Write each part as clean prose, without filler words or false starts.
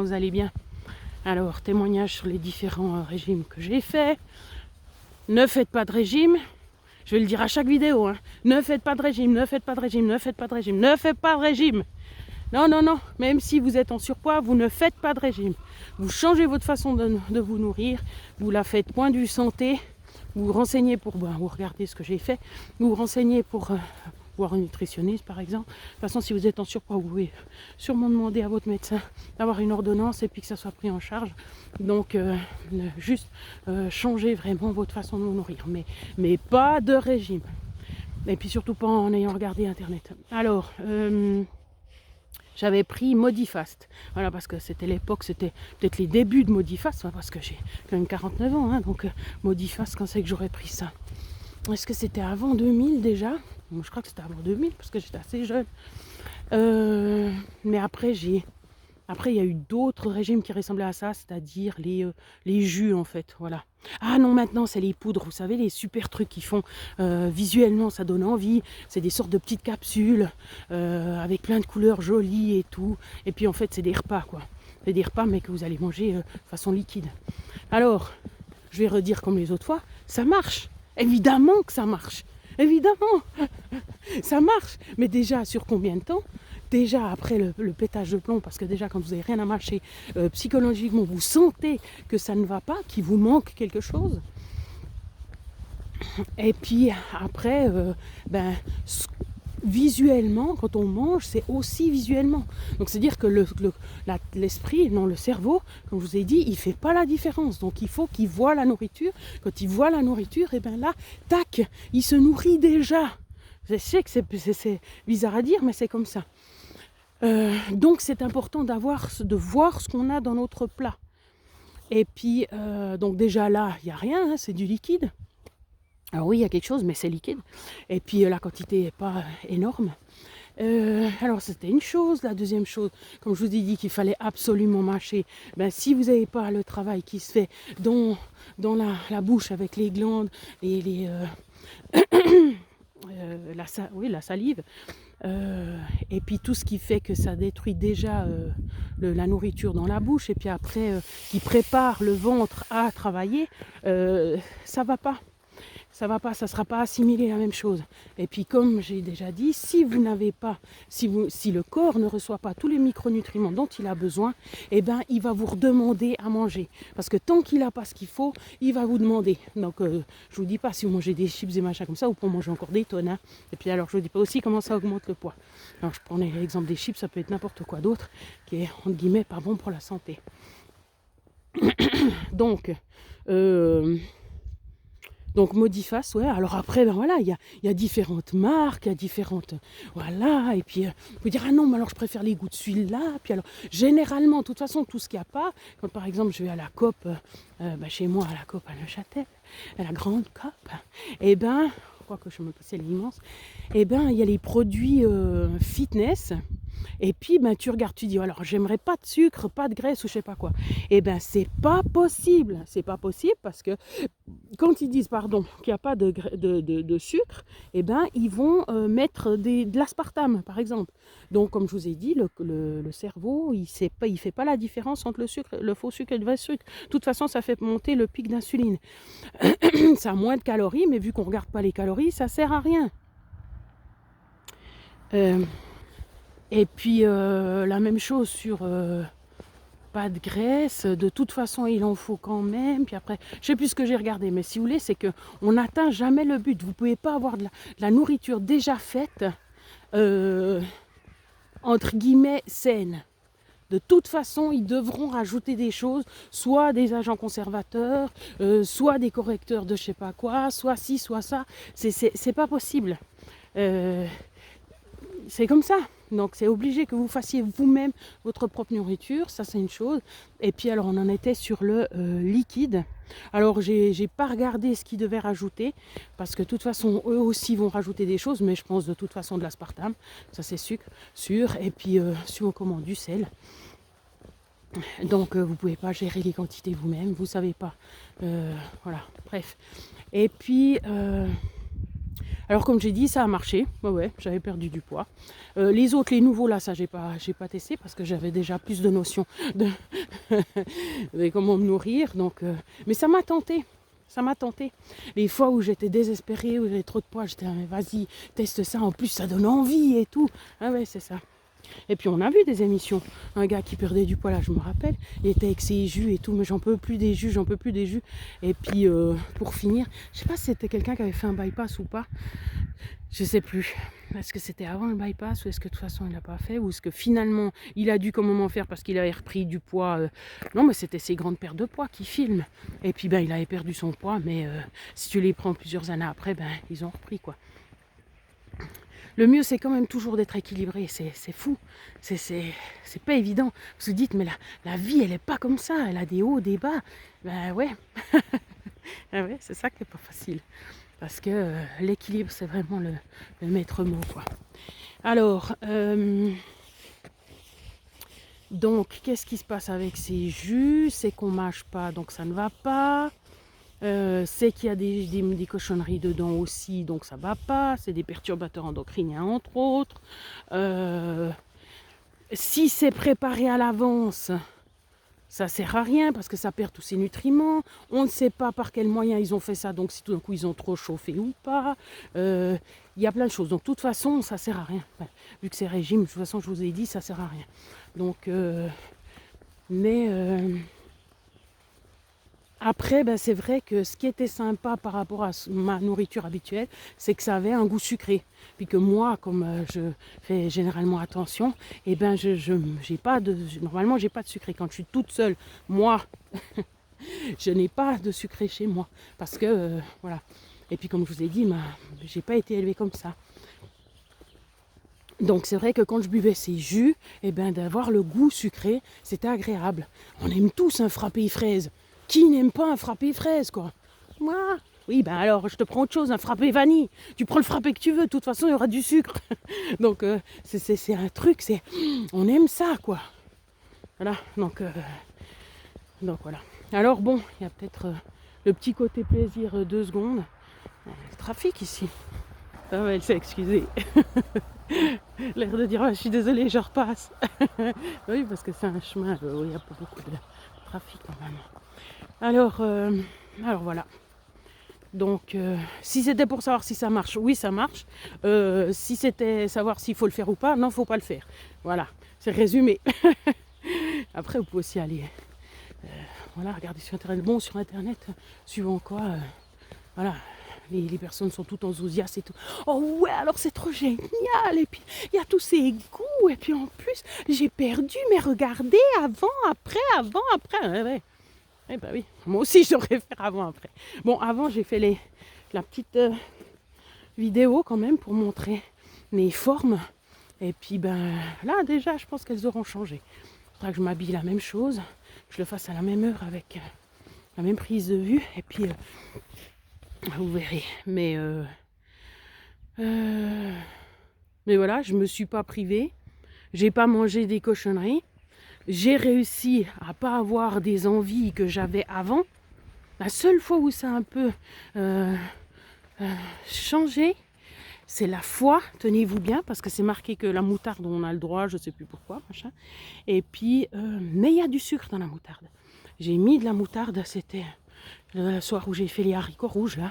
comment vous allez bien? Alors, témoignage sur les différents régimes que j'ai faits. Ne faites pas de régime. Je vais le dire à chaque vidéo. Hein. Ne faites pas de régime, ne faites pas de régime, ne faites pas de régime, ne faites pas de régime. Non, non, non. Même si vous êtes en surpoids, vous ne faites pas de régime. Vous changez votre façon de vous nourrir. Vous la faites point de vue santé. Vous vous renseignez pour... vous regardez ce que j'ai fait. Vous vous renseignez pour... voir un nutritionniste par exemple. De toute façon, si vous êtes en surpoids, vous pouvez sûrement demander à votre médecin d'avoir une ordonnance et puis que ça soit pris en charge. Donc, juste changer vraiment votre façon de vous nourrir. Mais pas de régime. Et puis surtout pas en ayant regardé Internet. Alors, j'avais pris Modifast. Voilà, parce que c'était l'époque, c'était peut-être les débuts de Modifast, parce que j'ai quand même 49 ans. Hein, donc, Modifast, quand c'est que j'aurais pris ça? Est-ce que c'était avant 2000 déjà? Je crois que c'était avant 2000 parce que j'étais assez jeune. Mais après, il y a eu d'autres régimes qui ressemblaient à ça, c'est-à-dire les jus en fait. Voilà. Ah non, maintenant c'est les poudres, vous savez, les super trucs qui font visuellement, ça donne envie. C'est des sortes de petites capsules avec plein de couleurs jolies et tout. Et puis en fait, c'est des repas quoi. C'est des repas mais que vous allez manger de façon liquide. Alors, je vais redire comme les autres fois, ça marche. Évidemment que ça marche. Évidemment, ça marche. Mais déjà, sur combien de temps? Déjà, après le pétage de plomb, parce que déjà, quand vous n'avez rien à mâcher, psychologiquement, vous sentez que ça ne va pas, qu'il vous manque quelque chose. Et puis, après, visuellement, quand on mange, c'est aussi visuellement. Donc, c'est-à-dire que l'esprit, non, le cerveau, comme je vous ai dit, il ne fait pas la différence. Donc, il faut qu'il voit la nourriture. Quand il voit la nourriture, et bien là, tac, il se nourrit déjà. Je sais que c'est bizarre à dire, mais c'est comme ça. Donc, c'est important de voir ce qu'on a dans notre plat. Et puis, donc déjà là, il n'y a rien, hein, c'est du liquide. Alors oui, il y a quelque chose, mais c'est liquide. Et puis la quantité n'est pas énorme. Alors c'était une chose. La deuxième chose, comme je vous ai dit qu'il fallait absolument mâcher, si vous n'avez pas le travail qui se fait dans la bouche avec les glandes, la salive, et puis tout ce qui fait que ça détruit déjà la nourriture dans la bouche, et puis après qui prépare le ventre à travailler, ça va pas. Ça va pas, ça sera pas assimilé la même chose. Et puis comme j'ai déjà dit, si le corps ne reçoit pas tous les micronutriments dont il a besoin, il va vous redemander à manger. Parce que tant qu'il n'a pas ce qu'il faut, il va vous demander. Donc je vous dis pas si vous mangez des chips et machin comme ça, vous pouvez manger encore des tonnes. Hein. Et puis alors je vous dis pas aussi comment ça augmente le poids. Alors je prenais l'exemple des chips, ça peut être n'importe quoi d'autre qui est entre guillemets pas bon pour la santé. Donc Modifast, ouais. Alors après, voilà, il y a différentes marques, il y a différentes, voilà. Et puis vous dire ah non, mais alors je préfère les goûts de celui-là. Puis alors généralement, de toute façon, tout ce qu'il n'y a pas, quand par exemple je vais à la COP, chez moi à la COP à Neuchâtel, à la grande COP, je crois que je ne sais même pas si elle est immense. Il y a les produits fitness. Et puis, tu regardes, tu dis, alors, j'aimerais pas de sucre, pas de graisse ou je sais pas quoi. C'est pas possible. C'est pas possible parce que quand ils disent, qu'il n'y a pas de sucre, ils vont mettre de l'aspartame, par exemple. Donc, comme je vous ai dit, le cerveau, il fait pas la différence entre le faux sucre et le vrai sucre. De toute façon, ça fait monter le pic d'insuline. Ça a moins de calories, mais vu qu'on regarde pas les calories, ça sert à rien. Et puis la même chose sur pas de graisse, de toute façon il en faut quand même. Puis après, je sais plus ce que j'ai regardé, mais si vous voulez, c'est qu'on n'atteint jamais le but. Vous pouvez pas avoir de la nourriture déjà faite, entre guillemets, saine. De toute façon, ils devront rajouter des choses, soit des agents conservateurs, soit des correcteurs de je sais pas quoi, soit ci, soit ça. C'est pas possible. C'est comme ça. Donc c'est obligé que vous fassiez vous-même votre propre nourriture, ça c'est une chose. Et puis alors on en était sur le liquide. Alors j'ai pas regardé ce qu'ils devaient rajouter, parce que de toute façon eux aussi vont rajouter des choses, mais je pense de toute façon de l'aspartame, ça c'est sûr. Et puis sur commande du sel. Donc vous pouvez pas gérer les quantités vous-même, vous savez pas. Voilà, bref. Et puis... Alors comme j'ai dit, ça a marché. Ouais, j'avais perdu du poids. Les autres, les nouveaux, là, ça, j'ai pas testé parce que j'avais déjà plus de notions de comment me nourrir. Donc, mais ça m'a tenté. Ça m'a tenté. Les fois où j'étais désespérée, où j'avais trop de poids, j'étais, mais vas-y, teste ça. En plus, ça donne envie et tout. Ah ouais, c'est ça. Et puis on a vu des émissions. Un gars qui perdait du poids, là, je me rappelle. Il était avec ses jus et tout, mais j'en peux plus des jus, j'en peux plus des jus. Et puis, pour finir, je sais pas si c'était quelqu'un qui avait fait un bypass ou pas. Je sais plus. Est-ce que c'était avant le bypass ou est-ce que de toute façon il l'a pas fait ou est-ce que finalement il a dû quand même en faire parce qu'il avait repris du poids. Non, mais c'était ses grandes pertes de poids qui filment. Et puis ben il avait perdu son poids, mais si tu les prends plusieurs années après, ben ils ont repris quoi. Le mieux c'est quand même toujours d'être équilibré. C'est fou. C'est pas évident. Vous vous dites mais la vie elle est pas comme ça. Elle a des hauts, des bas. Ben ouais. Ah ouais, c'est ça qui est pas facile. Parce que l'équilibre, c'est vraiment le maître mot, quoi. Alors, donc, qu'est-ce qui se passe avec ces jus? C'est qu'on mâche pas, donc ça ne va pas. C'est qu'il y a des cochonneries dedans aussi, donc ça va pas. C'est des perturbateurs endocriniens, entre autres. Si c'est préparé à l'avance, ça sert à rien parce que ça perd tous ses nutriments. On ne sait pas par quels moyens ils ont fait ça, donc si tout d'un coup ils ont trop chauffé ou pas. Il y a plein de choses. Donc de toute façon, ça sert à rien. Enfin, vu que c'est régime, de toute façon, je vous ai dit, ça sert à rien. Donc, après, ben, c'est vrai que ce qui était sympa par rapport à ma nourriture habituelle, c'est que ça avait un goût sucré. Puis que moi, comme je fais généralement attention, et ben j'ai pas de, normalement j'ai pas de sucré. Quand je suis toute seule, moi, je n'ai pas de sucré chez moi. Parce que, voilà. Et puis comme je vous ai dit, j'ai pas été élevée comme ça. Donc c'est vrai que quand je buvais ces jus, et ben d'avoir le goût sucré, c'était agréable. On aime tous un frappé fraise. Qui n'aime pas un frappé fraise, quoi? Moi, oui, ben alors, je te prends autre chose, un frappé vanille. Tu prends le frappé que tu veux, de toute façon, il y aura du sucre. Donc, c'est un truc, on aime ça, quoi. Voilà, donc voilà. Alors, bon, il y a peut-être le petit côté plaisir 2 secondes. Le trafic ici. Ah ouais, elle s'est excusée. L'air de dire, oh, je suis désolée, je repasse. Oui, parce que c'est un chemin où il y a pas beaucoup de trafic, normalement. Alors voilà. Donc, si c'était pour savoir si ça marche, oui, ça marche. Si c'était savoir s'il faut le faire ou pas, non, il ne faut pas le faire. Voilà, c'est résumé. Après, vous pouvez aussi aller, voilà, regarder sur Internet. Bon, sur Internet, suivant quoi, voilà, les personnes sont toutes enthousiastes et tout. Oh ouais, alors c'est trop génial. Et puis, il y a tous ces goûts. Et puis, en plus, j'ai perdu, mais regardez, avant, après. Ouais, ouais. Eh ben oui, moi aussi j'aurais fait avant après. Bon, avant j'ai fait la petite vidéo quand même pour montrer mes formes. Et puis ben là déjà je pense qu'elles auront changé. Il faudra que je m'habille la même chose, que je le fasse à la même heure avec la même prise de vue. Et puis vous verrez. Mais voilà, je me suis pas privée. J'ai pas mangé des cochonneries. J'ai réussi à pas avoir des envies que j'avais avant. La seule fois où ça a un peu changé, c'est la fois, tenez-vous bien, parce que c'est marqué que la moutarde, on a le droit, je ne sais plus pourquoi, machin. Et puis, mais il y a du sucre dans la moutarde. J'ai mis de la moutarde, c'était le soir où j'ai fait les haricots rouges, là.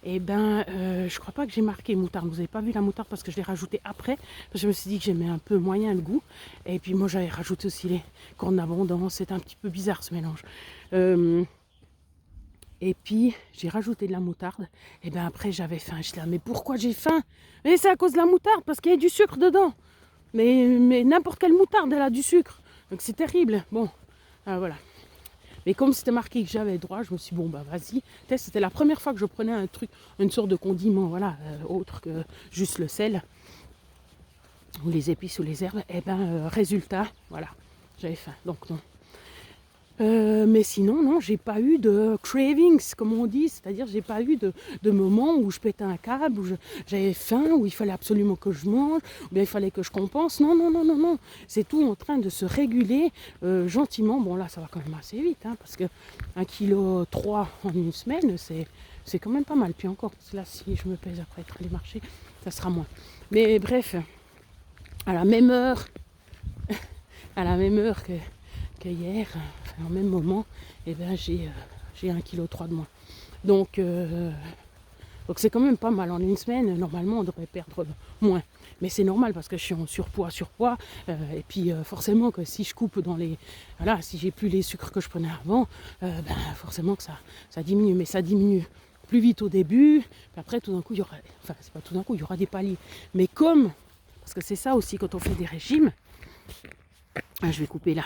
Et ben, je crois pas que j'ai marqué moutarde. Vous n'avez pas vu la moutarde parce que je l'ai rajouté après. Parce que je me suis dit que j'aimais un peu moyen le goût. Et puis moi, j'avais rajouté aussi les cornes d'abondance. C'est un petit peu bizarre ce mélange. Et puis, j'ai rajouté de la moutarde. Et ben après, j'avais faim. Je disais, mais pourquoi j'ai faim? Mais c'est à cause de la moutarde, parce qu'il y a du sucre dedans. Mais n'importe quelle moutarde, elle a du sucre. Donc c'est terrible. Bon, voilà. Mais comme c'était marqué que j'avais le droit, je me suis dit, bon, bah vas-y. C'était la première fois que je prenais un truc, une sorte de condiment, voilà, autre que juste le sel, ou les épices ou les herbes. Et ben, résultat, voilà, j'avais faim. Donc non. Mais sinon, non, j'ai pas eu de cravings, comme on dit, c'est-à-dire j'ai pas eu de moment où je pétais un câble, où j'avais faim, où il fallait absolument que je mange, ou bien il fallait que je compense. Non, non, non, non, non. C'est tout en train de se réguler gentiment. Bon, là, ça va quand même assez vite, hein, parce que 1,3 kg en une semaine, c'est quand même pas mal. Puis encore, là, si je me pèse après être allé marcher, ça sera moins. Mais bref, à la même heure, à la même heure que hier, enfin, au même moment, eh ben, j'ai 1,3 kg de moins. Donc c'est quand même pas mal. En une semaine, normalement, on devrait perdre moins. Mais c'est normal parce que je suis en surpoids. Et puis forcément que si je coupe dans les... Voilà, si j'ai plus les sucres que je prenais avant, forcément que ça diminue. Mais ça diminue plus vite au début. Puis après, tout d'un coup, il y aura... Enfin, c'est pas tout d'un coup, il y aura des paliers. Mais comme... Parce que c'est ça aussi quand on fait des régimes. Je vais couper là.